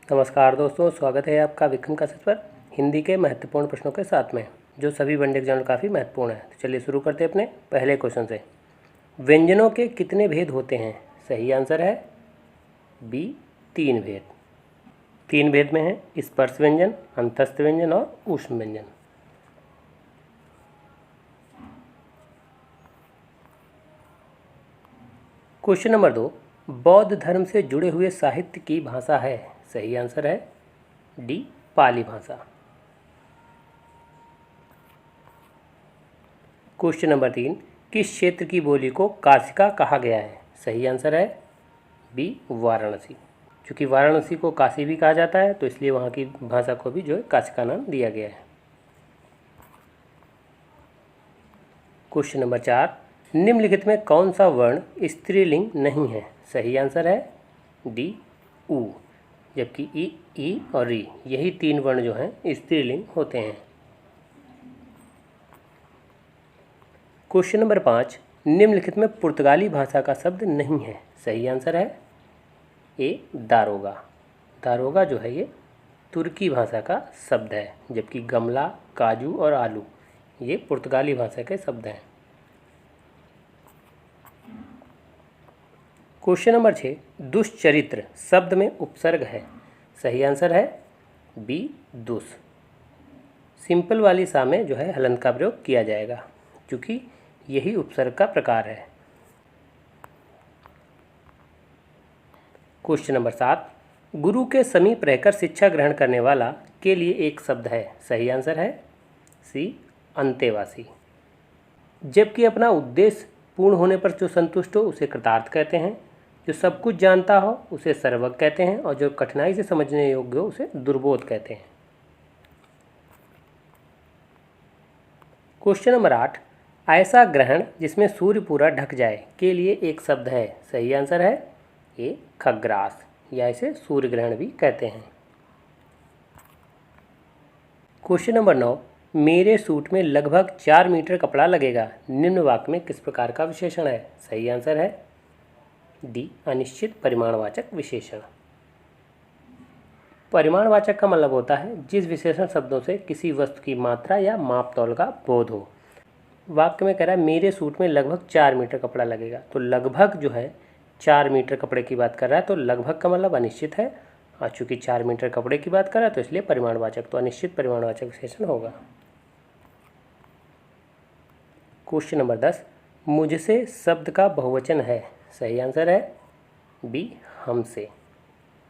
नमस्कार दोस्तों, स्वागत है आपका विक्रम का पर हिंदी के महत्वपूर्ण प्रश्नों के साथ में, जो सभी वन एग्जाम में काफ़ी महत्वपूर्ण है। तो चलिए शुरू करते हैं अपने पहले क्वेश्चन से। व्यंजनों के कितने भेद होते हैं? सही आंसर है बी, 3 भेद। 3 भेद में है स्पर्श व्यंजन, अंतस्थ व्यंजन और ऊष्म व्यंजन। क्वेश्चन नंबर 2, बौद्ध धर्म से जुड़े हुए साहित्य की भाषा है? सही आंसर है डी, पाली भाषा। क्वेश्चन नंबर 3, किस क्षेत्र की बोली को काशिका कहा गया है? सही आंसर है बी, वाराणसी। क्योंकि वाराणसी को काशी भी कहा जाता है, तो इसलिए वहाँ की भाषा को भी जो है काशिका नाम दिया गया है। क्वेश्चन नंबर 4, निम्नलिखित में कौन सा वर्ण स्त्रीलिंग नहीं है? सही आंसर है डी, ऊ। जबकि ई और री, यही 3 वर्ण जो हैं स्त्रीलिंग होते हैं। क्वेश्चन नंबर 5, निम्नलिखित में पुर्तगाली भाषा का शब्द नहीं है? सही आंसर है ए, दारोगा। दारोगा जो है ये तुर्की भाषा का शब्द है, जबकि गमला, काजू और आलू ये पुर्तगाली भाषा के शब्द हैं। क्वेश्चन नंबर 6, दुष्चरित्र शब्द में उपसर्ग है? सही आंसर है बी, दुस। सिंपल वाली सा में जो है हलंत का प्रयोग किया जाएगा, क्योंकि यही उपसर्ग का प्रकार है। क्वेश्चन नंबर 7, गुरु के समीप रहकर शिक्षा ग्रहण करने वाला के लिए एक शब्द है? सही आंसर है सी, अंतेवासी। जबकि अपना उद्देश्य पूर्ण होने पर जो संतुष्ट हो उसे कृतार्थ कहते हैं, जो सब कुछ जानता हो उसे सर्वज्ञ कहते हैं, और जो कठिनाई से समझने योग्य हो उसे दुर्बोध कहते हैं। क्वेश्चन नंबर 8, ऐसा ग्रहण जिसमें सूर्य पूरा ढक जाए के लिए एक शब्द है? सही आंसर है ए, खग्रास, या इसे सूर्य ग्रहण भी कहते हैं। क्वेश्चन नंबर 9, मेरे सूट में लगभग 4 मीटर कपड़ा लगेगा निम्न वाक्य में किस प्रकार का विशेषण है? सही आंसर है डी, अनिश्चित परिमाणवाचक विशेषण। परिमाणवाचक का मतलब होता है जिस विशेषण शब्दों से किसी वस्तु की मात्रा या माप तौल का बोध हो। वाक्य में कह रहा है मेरे सूट में लगभग 4 मीटर कपड़ा लगेगा, तो लगभग जो है 4 मीटर कपड़े की बात कर रहा है, तो लगभग का मतलब अनिश्चित है। और चूँकि 4 मीटर कपड़े की बात कर रहा है तो इसलिए परिमाणवाचक, तो अनिश्चित परिमाणवाचक विशेषण होगा। क्वेश्चन नंबर 10, मुझसे शब्द का बहुवचन है? सही आंसर है बी, हमसे।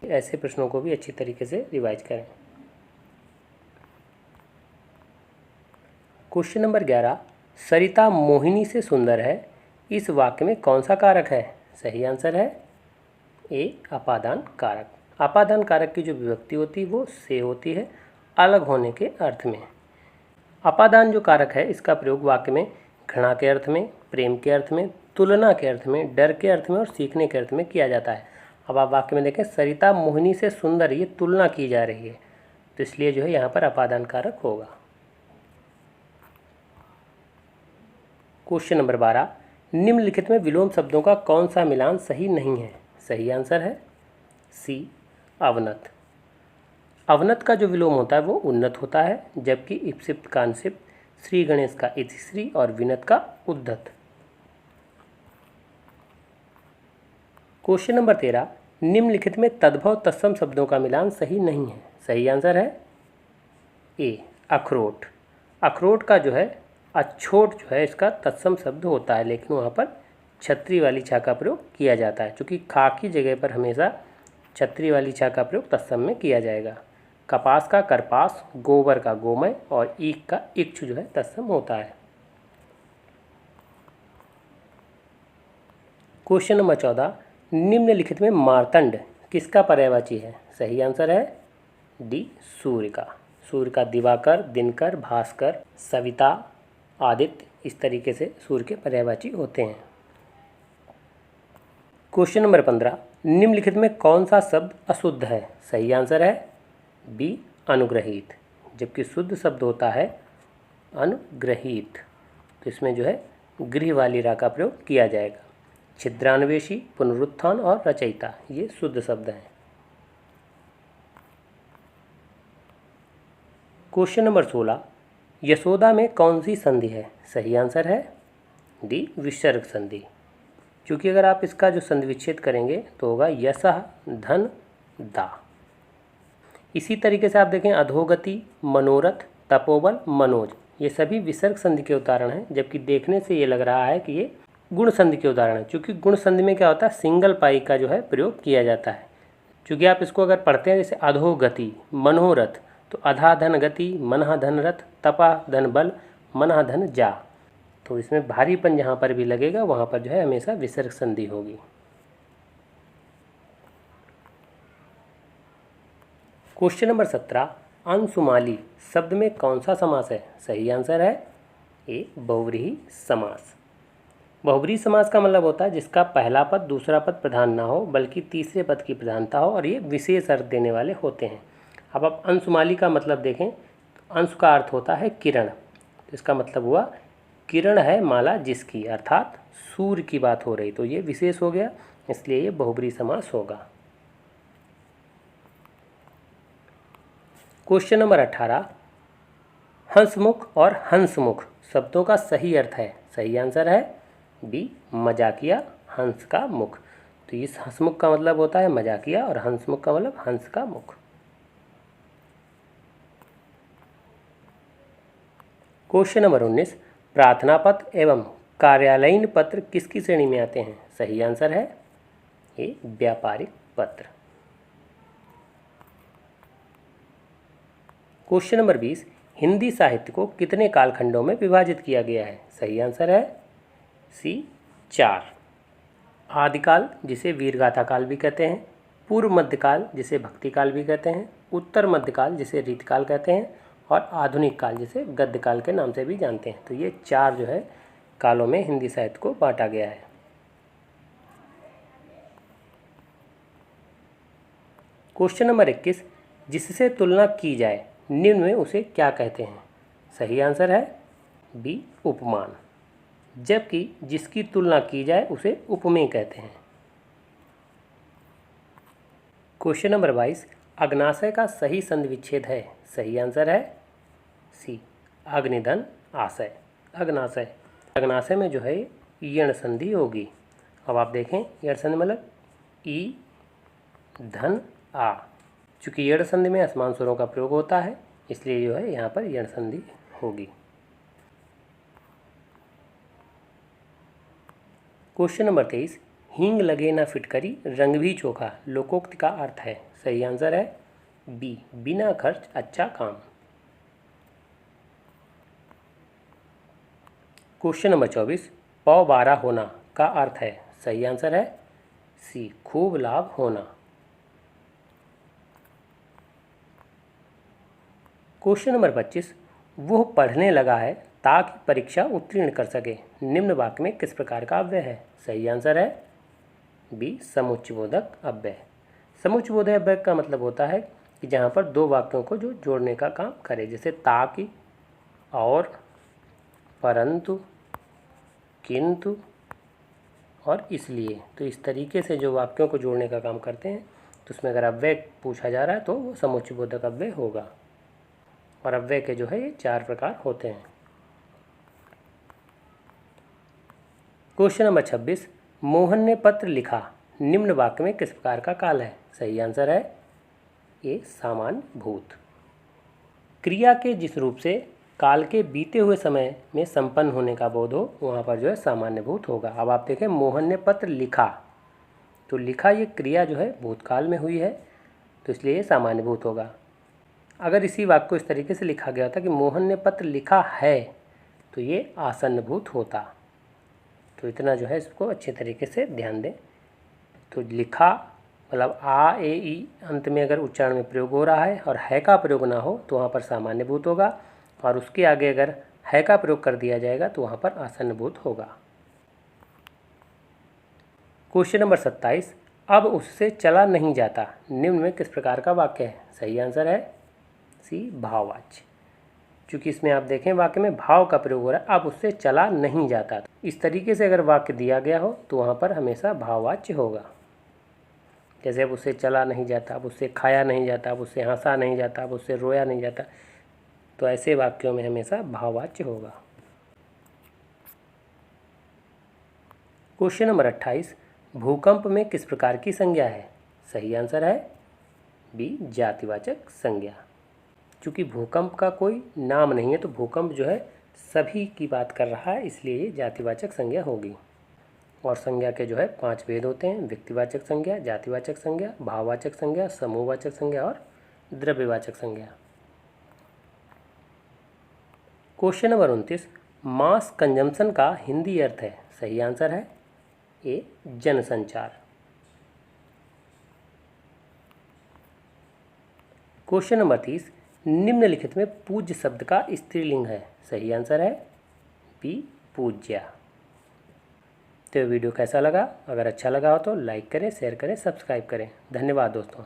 ऐसे प्रश्नों को भी अच्छी तरीके से रिवाइज करें। क्वेश्चन नंबर 11, सरिता मोहिनी से सुंदर है, इस वाक्य में कौन सा कारक है? सही आंसर है ए, अपादान कारक। अपादान कारक की जो विभक्ति होती है वो से होती है, अलग होने के अर्थ में। अपादान जो कारक है इसका प्रयोग वाक्य में घृणा के अर्थ में, प्रेम के अर्थ में, तुलना के अर्थ में, डर के अर्थ में और सीखने के अर्थ में किया जाता है। अब आप वाक्य में देखें, सरिता मोहिनी से सुंदर, ये तुलना की जा रही है, तो इसलिए जो है यहाँ पर अपादान कारक होगा। क्वेश्चन नंबर 12, निम्नलिखित में विलोम शब्दों का कौन सा मिलान सही नहीं है? सही आंसर है सी, अवनत। अवनत का जो विलोम होता है वो उन्नत होता है, जबकि इप्सित का अंशिप्त, श्री गणेश का इतिश्री और विनत का उद्धत। क्वेश्चन नंबर 13, निम्नलिखित में तद्भव तत्सम शब्दों का मिलान सही नहीं है? सही आंसर है ए, अखरोट। अखरोट का जो है अछोट जो है इसका तत्सम शब्द होता है, लेकिन वहाँ पर छतरी वाली छा का प्रयोग किया जाता है, क्योंकि खा की जगह पर हमेशा छतरी वाली छा का प्रयोग तत्सम में किया जाएगा। कपास का करपास, गोबर का गोमय और ईख का इक्ष जो है तत्सम होता है। क्वेश्चन नंबर 14, निम्नलिखित में मार्तंड किसका पर्यायवाची है? सही आंसर है डी, सूर्य का। सूर्य का दिवाकर, दिनकर, भास्कर, सविता, आदित्य, इस तरीके से सूर्य के पर्यायवाची होते हैं। क्वेश्चन नंबर 15, निम्नलिखित में कौन सा शब्द अशुद्ध है? सही आंसर है बी, अनुग्रहित, जबकि शुद्ध शब्द होता है अनुग्रहित, तो इसमें जो है गृह वाली रा का प्रयोग किया जाएगा। छिद्रान्वेषी, पुनरुत्थान और रचयिता ये शुद्ध शब्द हैं। क्वेश्चन नंबर 16, यशोदा में कौन सी संधि है? सही आंसर है डी, विसर्ग संधि। क्योंकि अगर आप इसका जो संधि विच्छेद करेंगे तो होगा यशः धन दा। इसी तरीके से आप देखें अधोगति, मनोरथ, तपोबल, मनोज, ये सभी विसर्ग संधि के उदाहरण हैं, जबकि देखने से ये लग रहा है कि ये गुण संधि के उदाहरण हैं। क्योंकि गुण संधि में क्या होता है, सिंगल पाई का जो है प्रयोग किया जाता है। क्योंकि आप इसको अगर पढ़ते हैं जैसे अधोगति, मनोरथ, तो अधा धन गति, मनः धन रथ, तपा धन बल, मनः धन जा, तो इसमें भारीपन जहाँ पर भी लगेगा वहाँ पर जो है हमेशा विसर्ग संधि होगी। क्वेश्चन नंबर 17, अंशुमाली शब्द में कौन सा समास है? सही आंसर है ए, बहुव्रीहि समास। बहुव्रीहि समास का मतलब होता है जिसका पहला पद दूसरा पद प्रधान ना हो बल्कि तीसरे पद की प्रधानता हो, और ये विशेष अर्थ देने वाले होते हैं। अब आप अंशुमाली का मतलब देखें, अंश का अर्थ होता है किरण, तो इसका मतलब हुआ किरण है माला जिसकी, अर्थात सूर्य की बात हो रही, तो ये विशेष हो गया, इसलिए ये बहुव्रीहि समास होगा। क्वेश्चन नंबर 18, हंसमुख और हंसमुख शब्दों का सही अर्थ है? सही आंसर है बी, मजाकिया हंस का मुख। तो इस हंसमुख का मतलब होता है मजाकिया और हंसमुख का मतलब हंस का मुख। क्वेश्चन नंबर 19, प्रार्थना पत्र एवं कार्यालयीन पत्र किसकी श्रेणी में आते हैं? सही आंसर है ए, व्यापारिक पत्र। क्वेश्चन नंबर 20, हिंदी साहित्य को कितने कालखंडों में विभाजित किया गया है? सही आंसर है सी, 4। आदिकाल जिसे वीरगाथा काल भी कहते हैं, पूर्व मध्यकाल जिसे भक्तिकाल भी कहते हैं, उत्तर मध्यकाल जिसे रीतकाल कहते हैं, और आधुनिक काल जिसे गद्यकाल के नाम से भी जानते हैं। तो ये 4 जो है कालों में हिंदी साहित्य को बांटा गया है। क्वेश्चन नंबर 21, जिससे तुलना की जाए निम्न में उसे क्या कहते हैं? सही आंसर है बी, उपमान, जबकि जिसकी तुलना की जाए उसे उपमेय कहते हैं। क्वेश्चन नंबर 22, अग्नाशय का सही संधि विच्छेद है? सही आंसर है सी, अग्निधन आशय। अग्नाशय, अग्नाशय में जो है यण संधि होगी। अब आप देखें यण संधि मतलब ई धन आ, चूँकि यण संधि में असमान स्वरों का प्रयोग होता है इसलिए जो है यहाँ पर यण संधि होगी। क्वेश्चन नंबर 23, हींग लगे ना फिटकरी रंग भी चोखा लोकोक्ति का अर्थ है? सही आंसर है बी, बिना खर्च अच्छा काम। क्वेश्चन नंबर 24, पौ 12 होना का अर्थ है? सही आंसर है सी, खूब लाभ होना। क्वेश्चन नंबर 25, वह पढ़ने लगा है ताकि परीक्षा उत्तीर्ण कर सके निम्न वाक्य में किस प्रकार का अव्यय है? सही आंसर है बी, समुच्चयबोधक अव्यय। समुच्चयबोधक अव्यय का मतलब होता है कि जहाँ पर दो वाक्यों को जो जोड़ने का काम करे, जैसे ताकि, और, परंतु, किंतु और इसलिए। तो इस तरीके से जो वाक्यों को जोड़ने का काम करते हैं तो उसमें अगर अव्यय पूछा जा रहा है तो वो समुच्चयबोधक अव्यय होगा। और अव्यय के जो है ये 4 प्रकार होते हैं। क्वेश्चन नंबर 26, मोहन ने पत्र लिखा निम्न वाक्य में किस प्रकार का काल है? सही आंसर है ए, सामान्य भूत। क्रिया के जिस रूप से काल के बीते हुए समय में संपन्न होने का बोध हो वहाँ पर जो है सामान्य भूत होगा। अब आप देखें मोहन ने पत्र लिखा, तो लिखा ये क्रिया जो है भूतकाल में हुई है तो इसलिए ये सामान्य भूत होगा। अगर इसी वाक्य को इस तरीके से लिखा गया था कि मोहन ने पत्र लिखा है तो ये आसन्न भूत होता। तो इतना जो है इसको अच्छे तरीके से ध्यान दें। तो लिखा मतलब आ ए ई अंत में अगर उच्चारण में प्रयोग हो रहा है और है का प्रयोग ना हो तो वहाँ पर सामान्य भूत होगा, और उसके आगे अगर है का प्रयोग कर दिया जाएगा तो वहाँ पर आसन्न भूत होगा। क्वेश्चन नंबर 27, अब उससे चला नहीं जाता निम्न में किस प्रकार का वाक्य है? सही आंसर है सी, भाववाच्य। क्योंकि इसमें आप देखें वाक्य में भाव का प्रयोग हो रहा है, अब उससे चला नहीं जाता। इस तरीके से अगर वाक्य दिया गया हो तो वहाँ पर हमेशा भाववाच्य होगा। जैसे अब उससे चला नहीं जाता, अब उससे खाया नहीं जाता, अब उससे हंसा नहीं जाता, अब उससे रोया नहीं जाता। तो ऐसे वाक्यों में हमेशा भाववाच्य होगा। क्वेश्चन नंबर 28, भूकंप में किस प्रकार की संज्ञा है? सही आंसर है बी, जातिवाचक संज्ञा। चूँकि भूकंप का कोई नाम नहीं है तो भूकंप जो है सभी की बात कर रहा है, इसलिए ये जातिवाचक संज्ञा होगी। और संज्ञा के जो है 5 भेद होते हैं: व्यक्तिवाचक संज्ञा, जातिवाचक संज्ञा, भाववाचक संज्ञा, समूहवाचक संज्ञा और द्रव्यवाचक संज्ञा। क्वेश्चन नंबर 29, मास कंजम्पशन का हिंदी अर्थ है? सही आंसर है ए, जनसंचार। क्वेश्चन नंबर 30, निम्नलिखित में पूज्य शब्द का स्त्रीलिंग है? सही आंसर है बी, पूज्या। तो वीडियो कैसा लगा? अगर अच्छा लगा हो तो लाइक करें, शेयर करें, सब्सक्राइब करें। धन्यवाद दोस्तों।